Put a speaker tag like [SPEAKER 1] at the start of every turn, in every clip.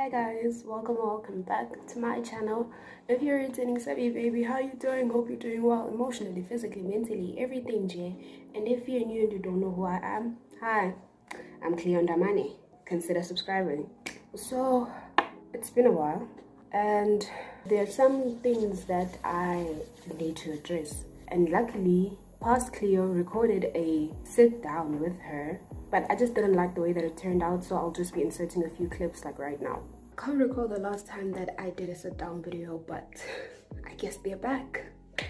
[SPEAKER 1] Hi guys, welcome back to my channel. If you're returning Sabi baby, how you doing? Hope you're doing well emotionally, physically, mentally, everything J. And if you're new and you don't know who I am, hi, I'm cleondamane. Consider subscribing. So it's been a while and there are some things that I need to address, and luckily past Cleo recorded a sit down with her, but I just didn't like the way that it turned out, so I'll just be inserting a few clips like right now. I can't recall the last time that I did a sit down video, but I guess they're back.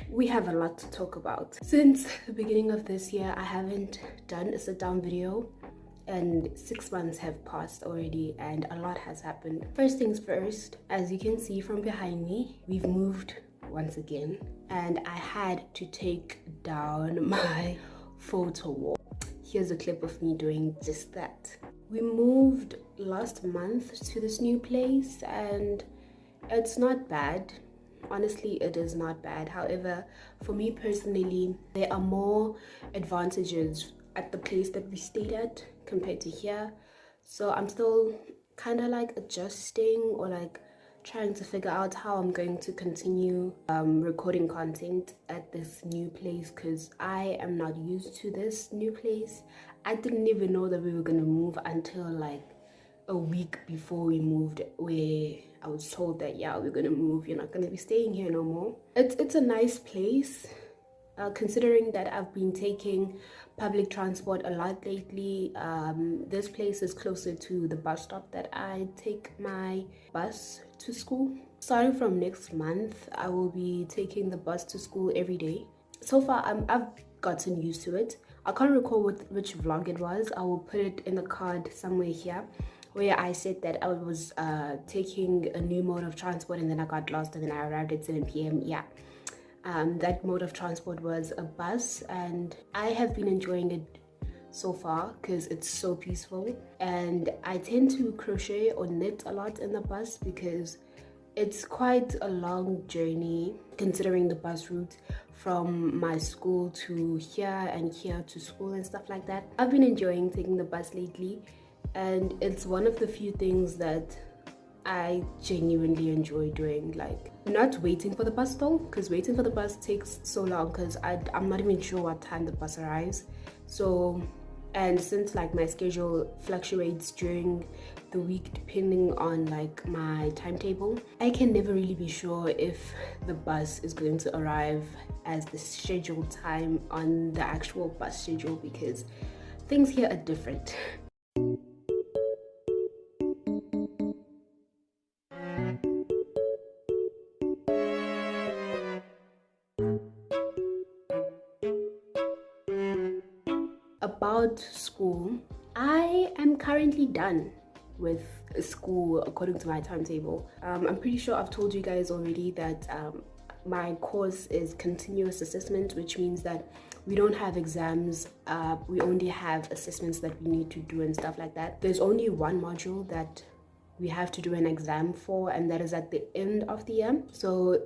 [SPEAKER 1] We have a lot to talk about. Since the beginning of this year, I haven't done a sit down video, and 6 months have passed already and a lot has happened. First things first, as you can see from behind me, we've moved once again, and I had to take down my photo wall. Here's a clip of me doing just that. We moved last month to this new place and it's not bad. Honestly, it is not bad. However, for me personally, there are more advantages at the place that we stayed at compared to here. So I'm still kind of like adjusting or like trying to figure out how I'm going to continue recording content at this new place, because I am not used to this new place. I didn't even know that we were gonna move until like a week before we moved, where I was told that yeah, we're gonna move, you're not gonna be staying here no more. It's a nice place. Considering that I've been taking public transport a lot lately, this place is closer to the bus stop that I take my bus to school. Starting from next month, I will be taking the bus to school every day. So far, I've gotten used to it. I can't recall which vlog it was. I will put it in the card somewhere here, where I said that I was taking a new mode of transport and then I got lost and then I arrived at 7 p.m. Yeah. That mode of transport was a bus, and I have been enjoying it so far because it's so peaceful. And I tend to crochet or knit a lot in the bus because it's quite a long journey considering the bus route from my school to here and here to school and stuff like that. I've been enjoying taking the bus lately, and it's one of the few things that I genuinely enjoy doing, like not waiting for the bus though, because waiting for the bus takes so long because I'm not even sure what time the bus arrives. So, and since like my schedule fluctuates during the week depending on like my timetable, I can never really be sure if the bus is going to arrive as the scheduled time on the actual bus schedule, because things here are different. About school, I am currently done with school according to my timetable. I'm pretty sure I've told you guys already that my course is continuous assessment, which means that we don't have exams, we only have assessments that we need to do and stuff like that. There's only one module that we have to do an exam for, and that is at the end of the year. So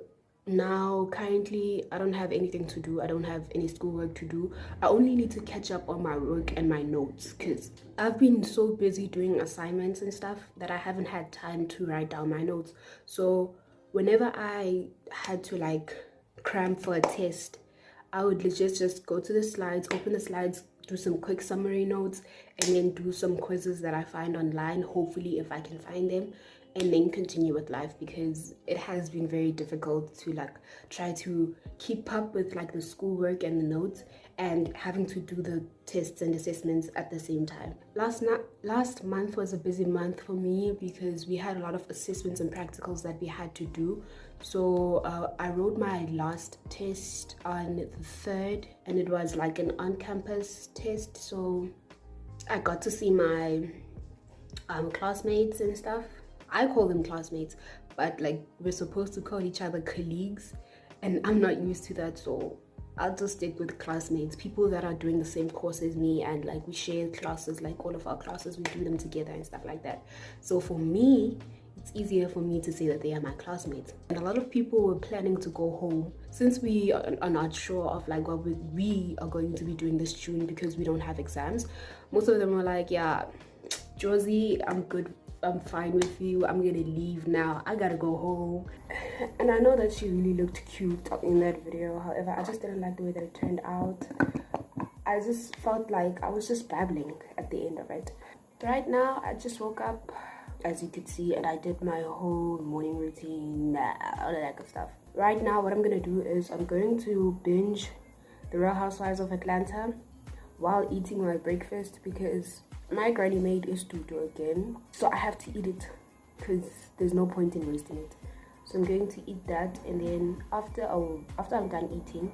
[SPEAKER 1] now currently I don't have anything to do. I don't have any schoolwork to do. I only need to catch up on my work and my notes because I've been so busy doing assignments and stuff that I haven't had time to write down my notes. So whenever I had to like cram for a test, I would just go to the slides, open the slides, do some quick summary notes, and then do some quizzes that I find online, hopefully if I can find them, and then continue with life, because it has been very difficult to like try to keep up with like the schoolwork and the notes and having to do the tests and assessments at the same time. Last month was a busy month for me because we had a lot of assessments and practicals that we had to do. So I wrote my last test on the 3rd, and it was like an on-campus test, so I got to see my classmates and stuff. I call them classmates, but like we're supposed to call each other colleagues, and I'm not used to that, so I'll just stick with classmates, people that are doing the same course as me, and like we share classes, like all of our classes, we do them together and stuff like that. So for me, it's easier for me to say that they are my classmates. And a lot of people were planning to go home since we are not sure of like what we are going to be doing this June because we don't have exams. Most of them were like, yeah, Josie, I'm good I'm fine with you. I'm gonna leave now. I gotta go home. And I know that she really looked cute in that video. However, I just didn't like the way that it turned out. I just felt like I was just babbling at the end of it. Right now, I just woke up, as you could see, and I did my whole morning routine, all of that good stuff. Right now, what I'm gonna do is I'm going to binge The Real Housewives of Atlanta while eating my breakfast, because my granny made istuto again, so I have to eat it because there's no point in wasting it. So I'm going to eat that, and then after I'm done eating,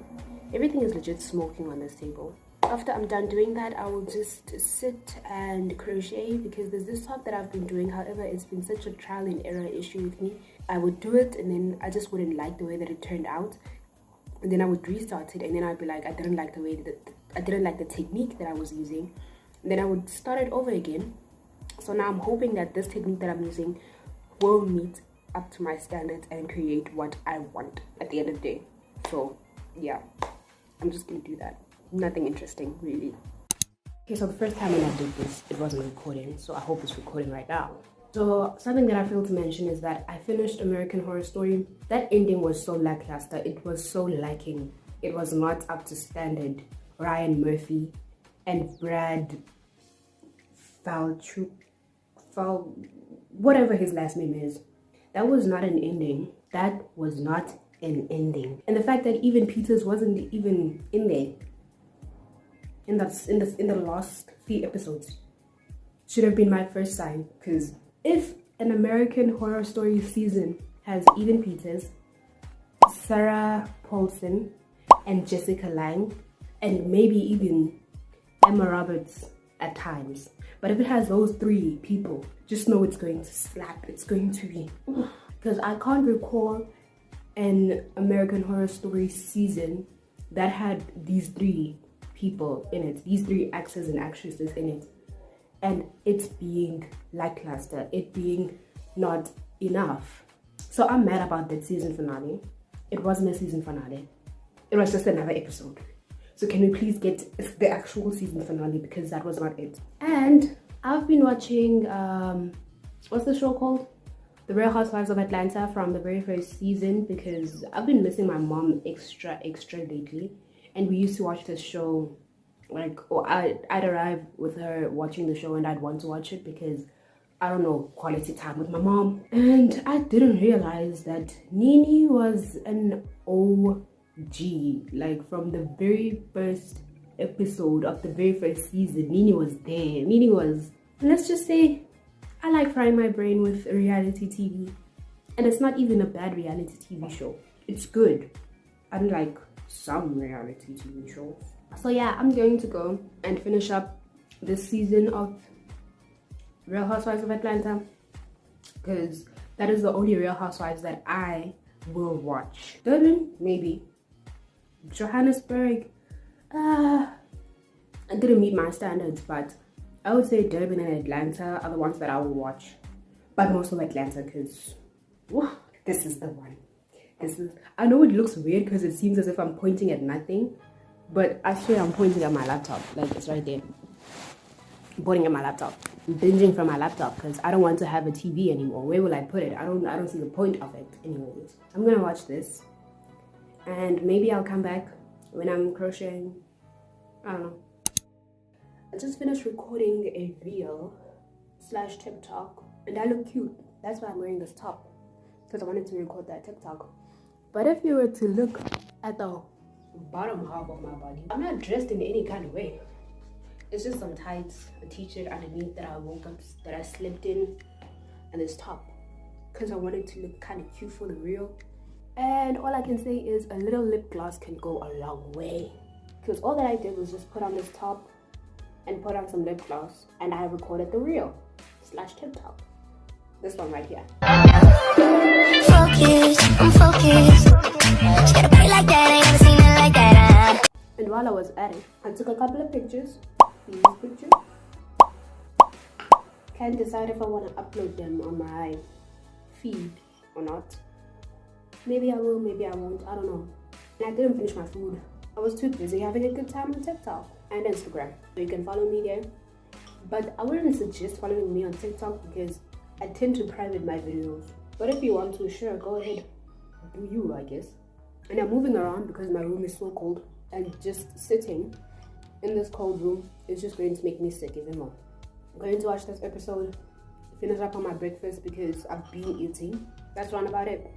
[SPEAKER 1] everything is legit smoking on this table. After I'm done doing that, I will just sit and crochet, because there's this top that I've been doing. However, it's been such a trial and error issue with me. I would do it and then I just wouldn't like the way that it turned out, and then I would restart it, and then I'd be like, I didn't like the way that I didn't like the technique that I was using. And then I would start it over again. So now I'm hoping that this technique that I'm using will meet up to my standards and create what I want at the end of the day. So yeah, I'm just gonna do that. Nothing interesting really. Okay, so the first time when I did this, it wasn't recording, so I hope it's recording right now. So something that I failed to mention is that I finished American Horror Story. That ending was so lackluster. It was so lacking. It was not up to standard. Ryan Murphy and Brad whatever his last name is, that was not an ending. That was not an ending. And the fact that even Peters wasn't even in there in the last few episodes should have been my first sign. Because if an American Horror Story season has Even Peters, Sarah Paulson, and Jessica Lange, and maybe even Emma Roberts at times, but if it has those three people, just know it's going to slap. It's going to be, because I can't recall an American Horror Story season that had these three people in it, these three actors and actresses in it, and it's being lackluster, it being not enough. So I'm mad about that season finale. It wasn't a season finale, it was just another episode. So can we please get the actual season finale, because that was not it. And I've been watching, what's the show called? The Real Housewives of Atlanta from the very first season, because I've been missing my mom extra lately. And we used to watch this show, like, or I'd arrive with her watching the show and I'd want to watch it because, I don't know, quality time with my mom. And I didn't realize that Nene was an OG, like from the very first episode of the very first season. Nene was there. Nene was, let's just say, I like frying my brain with reality TV, and it's not even a bad reality TV show. It's good, unlike some reality TV shows. So yeah, I'm going to go and finish up this season of Real Housewives of Atlanta, because that is the only Real Housewives that I will watch. Durban, maybe. Johannesburg, I didn't meet my standards, but I would say Durban and Atlanta are the ones that I will watch. But most of Atlanta, because this is the one. I know it looks weird because it seems as if I'm pointing at nothing, but I swear I'm pointing at my laptop. Like, it's right there. I'm pointing at my laptop. I'm binging from my laptop because I don't want to have a TV anymore. Where will I put it? I don't see the point of it anyways. I'm gonna watch this, and maybe I'll come back when I'm crocheting. I don't know. I just finished recording a reel / TikTok, and I look cute. That's why I'm wearing this top, because I wanted to record that TikTok. But if you were to look at the bottom half of my body, I'm not dressed in any kind of way. It's just some tights, a t-shirt underneath that I slipped in, and this top, because I wanted to look kind of cute for the reel. And all I can say is a little lip gloss can go a long way, because all that I did was just put on this top and put on some lip gloss, and I recorded the reel / TikTok. This one right here. Focus, I'm focused. She gotta play like that, ain't never seen it like that. And while I was at it, I took a couple of pictures. These pictures. Can't decide if I want to upload them on my feed or not. Maybe I will, maybe I won't, I don't know. And I didn't finish my food. I was too busy having a good time on TikTok and Instagram. So you can follow me there. But I wouldn't suggest following me on TikTok because I tend to private my videos, but if you want to, sure, go ahead, do you, I guess. And I'm moving around because my room is so cold, and just sitting in this cold room is just going to make me sick even more. I'm going to watch this episode, finish up on my breakfast because I've been eating. That's round about it.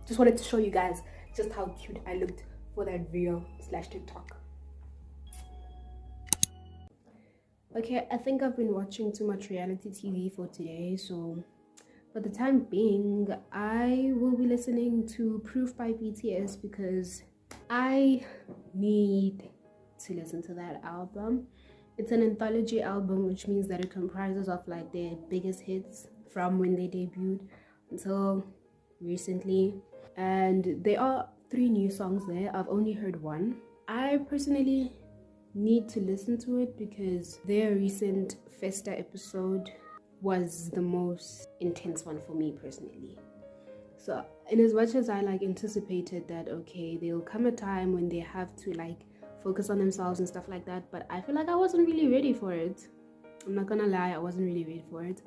[SPEAKER 1] Just wanted to show you guys just how cute I looked for that video / TikTok. Okay, I think I've been watching too much reality TV for today, so for the time being, I will be listening to Proof by BTS because I need to listen to that album. It's an anthology album, which means that it comprises of like their biggest hits from when they debuted until recently. And there are 3 new songs there. I've only heard 1. I personally need to listen to it because their recent Festa episode was the most intense one for me personally. So in as much as I like anticipated that okay, there'll come a time when they have to like focus on themselves and stuff like that, but I feel like I wasn't really ready for it. I'm not gonna lie, I wasn't really ready for it.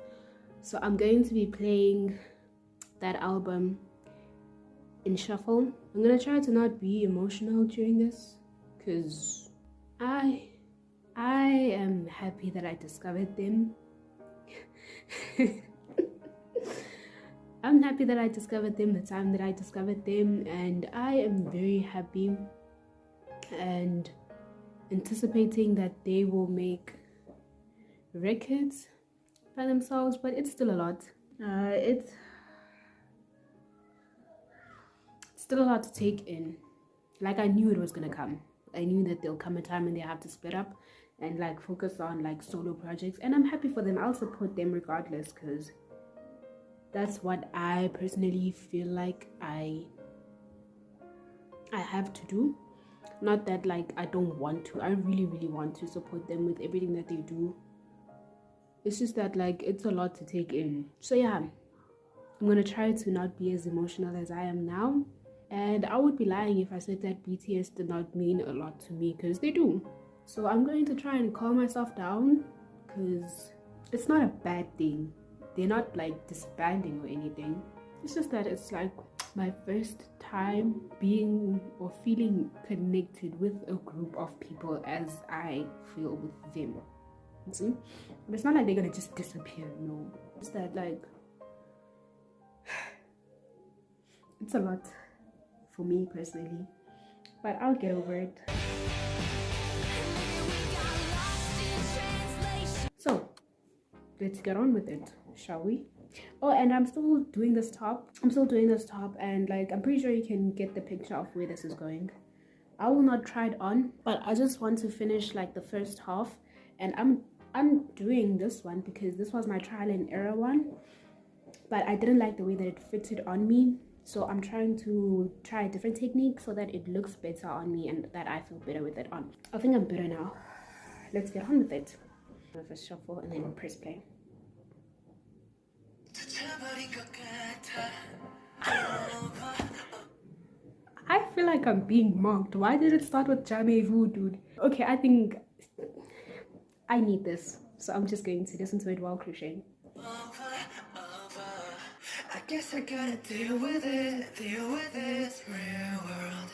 [SPEAKER 1] So I'm going to be playing that album in shuffle. I'm gonna try to not be emotional during this because I am happy that I discovered them. I'm happy that I discovered them the time that I discovered them, and I am very happy and anticipating that they will make records by themselves, but it's still a lot. It's still a lot to take in. Like, I knew it was gonna come. I knew that there'll come a time when they have to split up and like focus on like solo projects, and I'm happy for them. I'll support them regardless because that's what I personally feel like I have to do. Not that like I don't want to. I really want to support them with everything that they do. It's just that like it's a lot to take in. So yeah, I'm gonna try to not be as emotional as I am now. And I would be lying if I said that BTS did not mean a lot to me, because they do. So I'm going to try and calm myself down because it's not a bad thing. They're not like disbanding or anything. It's just that it's like my first time being or feeling connected with a group of people as I feel with them. You see? But it's not like they're gonna just disappear, no. It's that like it's a lot for me personally, but I'll get over it. So let's get on with it, shall we? Oh, and I'm still doing this top. And like I'm pretty sure you can get the picture of where this is going. I will not try it on, but I just want to finish like the first half, and I'm doing this one because this was my trial and error one, but I didn't like the way that it fitted on me. So I'm trying to try a different technique so that it looks better on me and that I feel better with it on. I think I'm better now. Let's get on with it. First shuffle and then press play. I feel like I'm being mocked. Why did it start with Jamais-vous, dude? Okay, I think I need this. So I'm just going to listen to it while crocheting. I guess I gotta deal with this real world.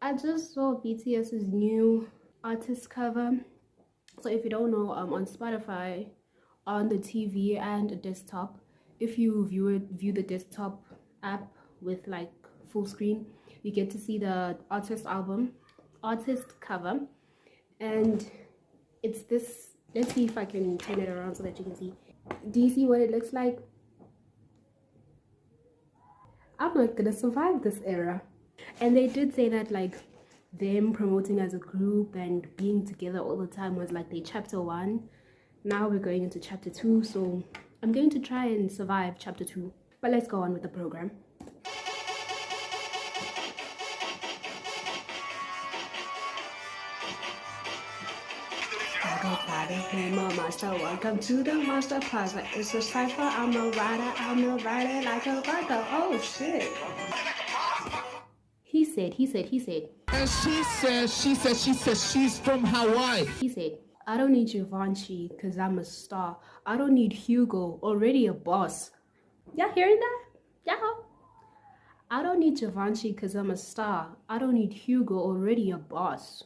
[SPEAKER 1] I just saw BTS's new artist cover. So if you don't know, on Spotify, on the TV and a desktop, if you view the desktop app with like full screen, you get to see the artist cover, and it's this. Let's see if I can turn it around so that you can see. Do you see what it looks like? I'm not gonna survive this era. And they did say that like them promoting as a group and being together all the time was like their chapter 1. Now we're going into chapter 2, so I'm going to try and survive chapter 2. But let's go on with the program. Master, welcome to the Master Plaza. It's a cipher. I'm a rider like a rider. Oh shit. He said.
[SPEAKER 2] And she says she's from Hawaii.
[SPEAKER 1] He said. I don't need Givenchy because I'm a star. I don't need Hugo, already a boss. Y'all hearing that? Yeah. I don't need Givenchy because I'm a star. I don't need Hugo, already a boss.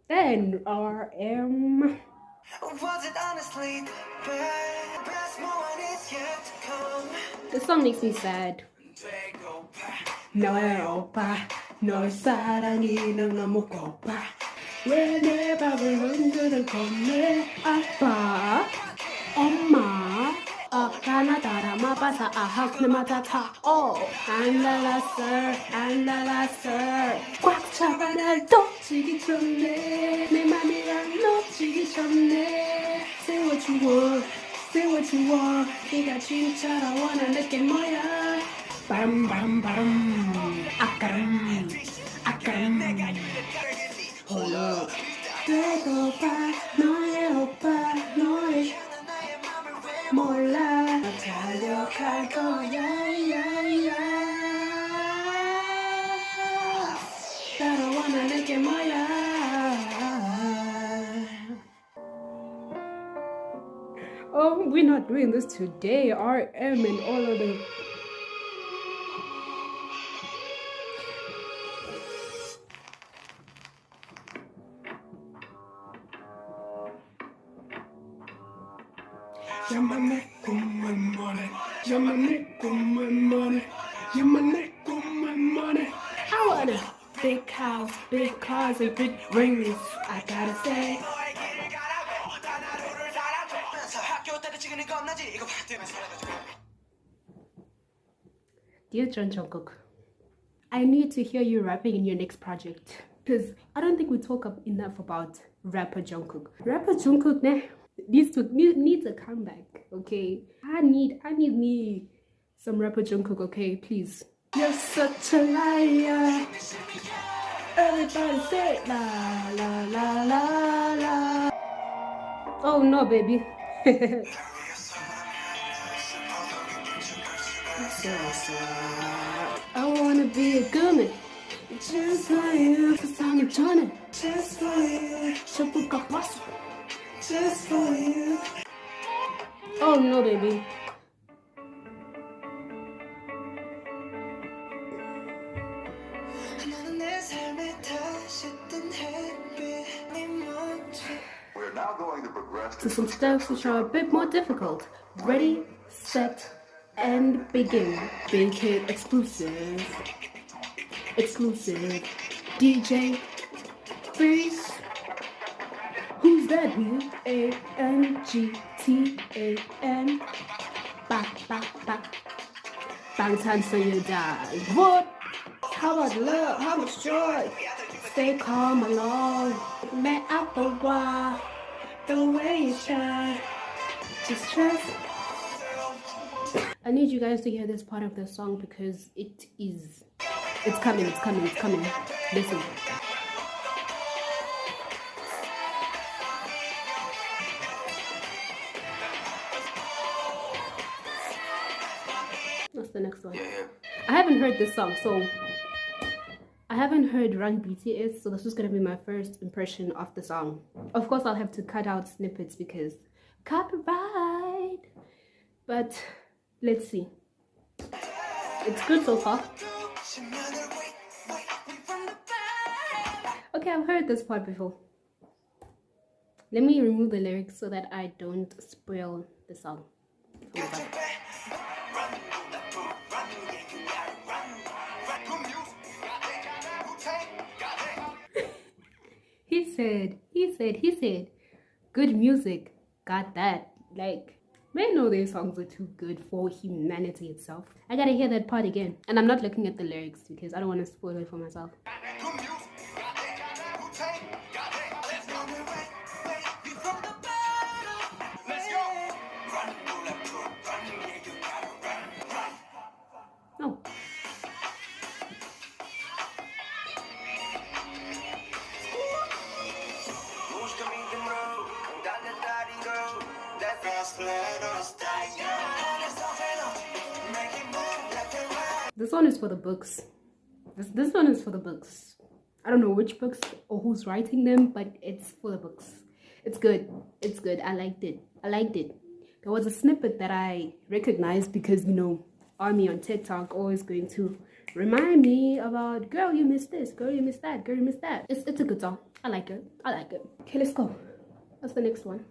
[SPEAKER 1] Then RM. Was it honestly the best moment is yet to come? This song makes me sad. 너의 오빠, 널 사랑이는 너무 고파. 왜 내 밥을 흔드는 건데 아빠 엄마 하나 따라마 봐서 아학 내마다 타오 안 달랐어 꽉 잡아 날 놓치기 전에 내 맘이랑 놓치기 전에 Say what you want 네가 진짜로 원하는 게 뭐야 바람 아까름 홀로 되고 봐 너의 오빠 너의 몰라 달려갈 거야 따라와 내게 뭐야 Oh, we're not doing this today. RM and all of the You're my neck on my money. You're my neck on my money. You're my neck on my money. I want a big house, big cars, and big rings. I gotta say. Dear John Jungkook, I need to hear you rapping in your next project. Because I don't think we talk enough about rapper Jungkook. Rapper Jungkook needs a comeback, okay? I need me some rapper Jungkook, okay? Please. You're such a liar. Everybody say la la la la la. Oh no, baby. I wanna be a good man. Just for you, 세상을 전해. Just for you, 전부가 왔어. Just for you. Oh no, baby.
[SPEAKER 2] We're now going to progress
[SPEAKER 1] to some steps which are a bit more difficult. Ready, set, and begin. Big Hit exclusive. Exclusive. DJ Freeze. Who's that? ANGTAN. 방탄소년단. What? How much love? How much joy? Stay calm along. Man out the wall. The way you shine. Just trust. I need you guys to hear this part of the song because it's coming. Listen. What's the next one? I haven't heard this song, so I haven't heard Run BTS, so this is gonna be my first impression of the song. Of course, I'll have to cut out snippets because copyright. But let's see. It's good so far. Okay, I've heard this part before. Let me remove the lyrics so that I don't spoil the song. He said, good music, got that. Like, I know their songs are too good for humanity itself. I gotta hear that part again. And I'm not looking at the lyrics because I don't want to spoil it for myself. Oh. This one is for the books. This one is for the books. I don't know which books or who's writing them, but it's for the books. It's good. It's good. I liked it. I liked it. There was a snippet that I recognized because, you know, Army on TikTok always going to remind me about, girl, you missed this, girl, you missed that, girl, you missed that. It's a good song. I like it. I like it. Okay, let's go. What's the next one?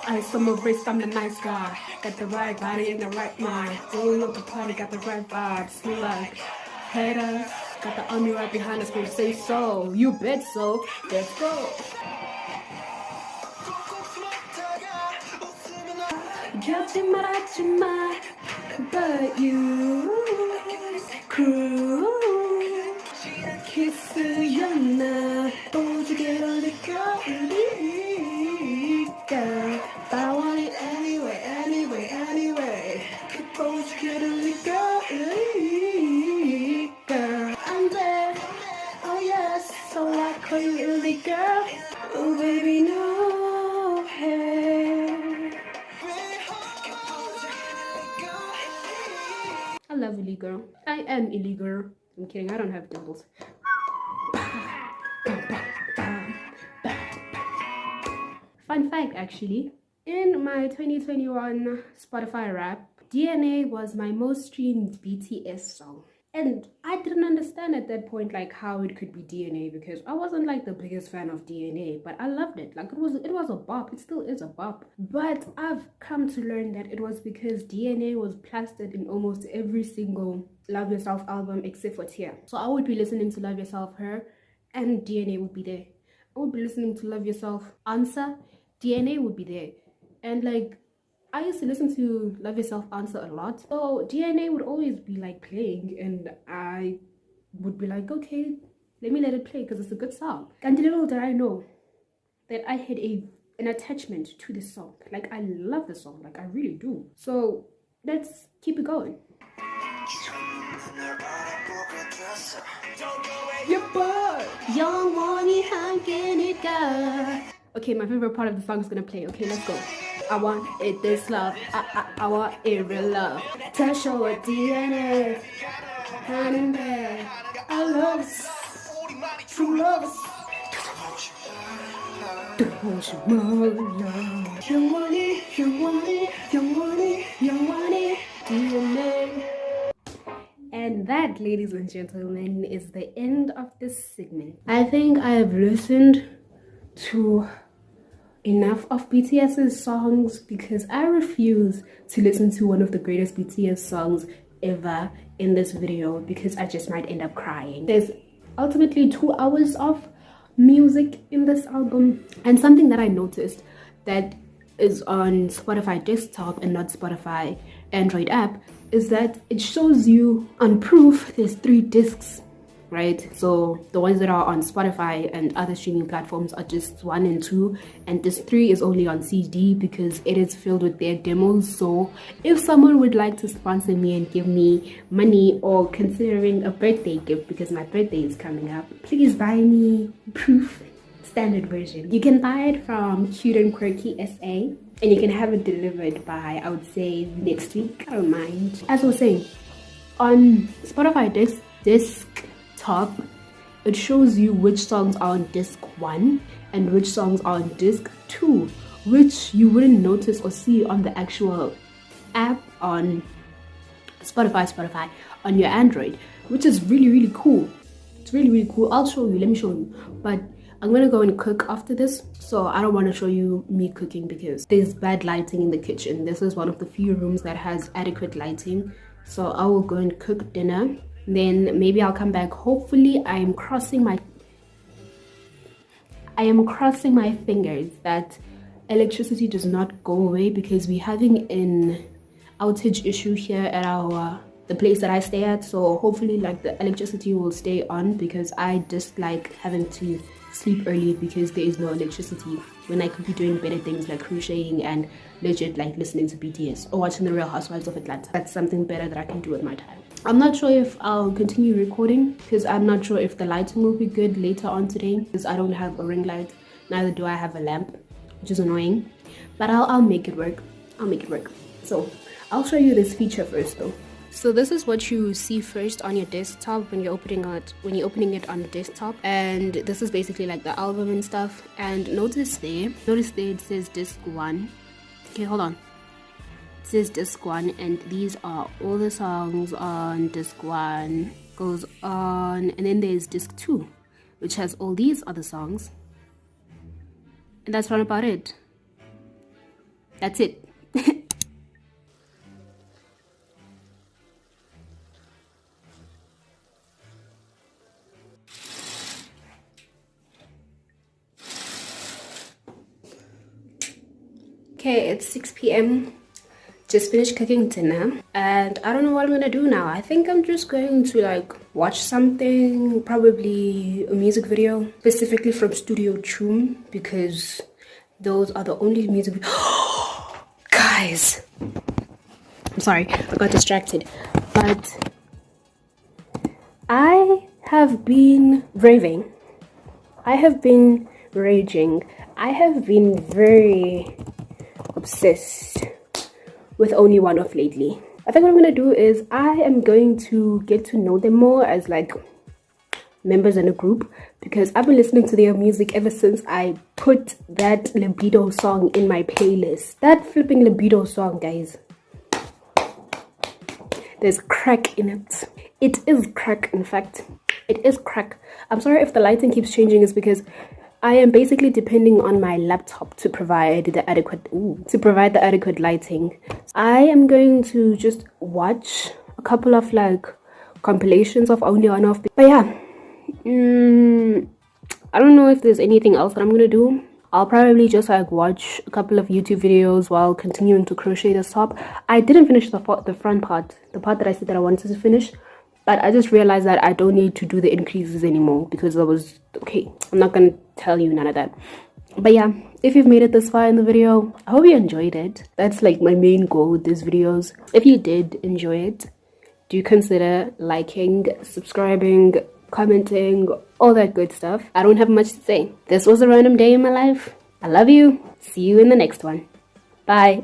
[SPEAKER 1] I summer breeze, I'm the nice guy. Got the right body in the right mind. Rolling up the party, got the right vibes. We like haters. Got the army right behind us, we say so. You bet so. Let's go. Judging my but you cruel. Kiss you don't you get on the girl? I want it anyway, anyway, anyway. Don't you get on the girl? I'm there, oh yes, so I call you illy girl. Oh baby, no, hey. I love illy girl. I am illy girl. I'm kidding, I don't have dimples. Fun fact, actually, in my 2021 Spotify rap, DNA was my most streamed BTS song. And I didn't understand at that point like how it could be DNA, because I wasn't like the biggest fan of DNA, but I loved it. Like it was a bop. It still is a bop. But I've come to learn that it was because DNA was plastered in almost every single Love Yourself album except for Tear. So I would be listening to Love Yourself, Her, and DNA would be there. I would be listening to Love Yourself, Answer, DNA would be there. And like I used to listen to Love Yourself, Answer a lot. So DNA would always be like playing and I would be like, okay, let me let it play because it's a good song. And little did I know that I had an attachment to this song. Like I love the song, like I really do. So let's keep it going. Okay, my favorite part of the song is gonna play. Okay, let's go. I want it this love. I want it real love. To show a DNA. I love us. True love. You want it, you want it, you want it, you want it, DNA. And that, ladies and gentlemen, is the end of this segment. I think I have listened to enough of BTS's songs because I refuse to listen to one of the greatest BTS songs ever in this video because I just might end up crying. There's ultimately 2 hours of music in this album, and something that I noticed that is on Spotify desktop and not Spotify Android app is that it shows you on proof there's 3 discs, right? So the ones that are on Spotify and other streaming platforms are just 1 and 2, and disc 3 is only on CD because it is filled with their demos. So if someone would like to sponsor me and give me money, or considering a birthday gift because my birthday is coming up, please buy me proof standard version. You can buy it from Cute and Quirky SA, and you can have it delivered by, I would say, next week. I don't mind. As I was saying, on Spotify desktop, it shows you which songs are on disc 1 and which songs are on disc 2, which you wouldn't notice or see on the actual app on Spotify on your Android, which is really cool. It's really cool. I'll show you. Let me show you. But I'm gonna go and cook after this, so I don't want to show you me cooking because there's bad lighting in the kitchen. This is one of the few rooms that has adequate lighting, so I will go and cook dinner. Then maybe I'll come back. Hopefully, I am crossing my fingers that electricity does not go away, because we're having an outage issue here at the place that I stay at. So hopefully like the electricity will stay on, because I dislike having to sleep early because there is no electricity. when I could be doing better things like crocheting and legit like listening to BTS or watching the Real Housewives of Atlanta. That's something better that I can do with my time. I'm not sure if I'll continue recording because I'm not sure if the lighting will be good later on today because I don't have a ring light, neither do I have a lamp, which is annoying, but I'll make it work. I'll make it work. So I'll show you this feature first though. So this is what you see first on your desktop when you're opening it on the desktop, and this is basically like the album and stuff. And notice there it says disc 1. Okay, hold on. It says disc 1, and these are all the songs on disc 1. Goes on, and then there's disc 2, which has all these other songs, and that's right about it. That's it. Okay, it's 6 p.m. Just finished cooking dinner and I don't know what I'm gonna do now. I think I'm just going to like watch something, probably a music video, specifically from Studio Choom, because those are the only music guys, I'm sorry, I got distracted, but I have been raving. I have been raging. I have been very obsessed with only one of lately. I think what I'm gonna do is I am going to get to know them more as like members in a group, because I've been listening to their music ever since I put that Libido song in my playlist. That flipping Libido song, guys. There's crack in it. It is crack, in fact. It is crack. I'm sorry if the lighting keeps changing, it's because I am basically depending on my laptop to provide the adequate lighting. I am going to just watch a couple of like compilations of only one of the, but yeah, I don't know if there's anything else that I'm gonna do. I'll probably just like watch a couple of YouTube videos while continuing to crochet this top. I didn't finish the front part, the part that I said that I wanted to finish, but I just realized that I don't need to do the increases anymore because I was okay. I'm not gonna tell you none of that. But yeah, if you've made it this far in the video, I hope you enjoyed it. That's like my main goal with these videos. If you did enjoy it, do consider liking, subscribing, commenting, all that good stuff. I don't have much to say. This was a random day in my life. I love you. See you in the next one. Bye.